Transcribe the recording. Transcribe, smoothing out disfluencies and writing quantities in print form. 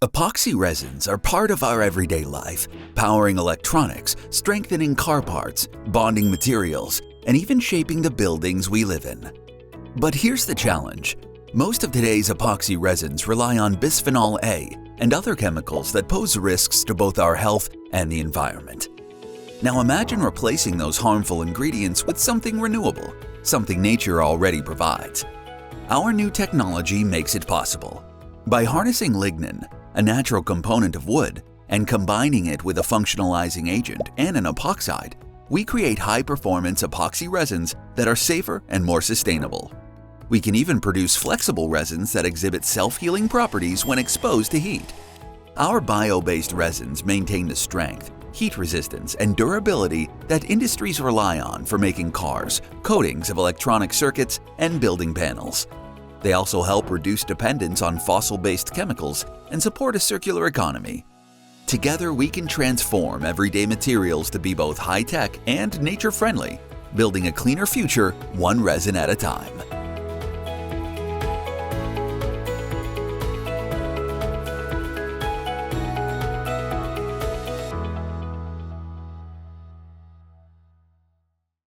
Epoxy resins are part of our everyday life, powering electronics, strengthening car parts, bonding materials, and even shaping the buildings we live in. But here's the challenge. Most of today's epoxy resins rely on bisphenol A and other chemicals that pose risks to both our health and the environment. Now imagine replacing those harmful ingredients with something renewable, something nature already provides. Our new technology makes it possible. By harnessing lignin, a natural component of wood, and combining it with a functionalizing agent and an epoxide, we create high-performance epoxy resins that are safer and more sustainable. We can even produce flexible resins that exhibit self-healing properties when exposed to heat. Our bio-based resins maintain the strength, heat resistance, and durability that industries rely on for making cars, coatings of electronic circuits, and building panels. They also help reduce dependence on fossil-based chemicals and support a circular economy. Together, we can transform everyday materials to be both high-tech and nature-friendly, building a cleaner future one resin at a time.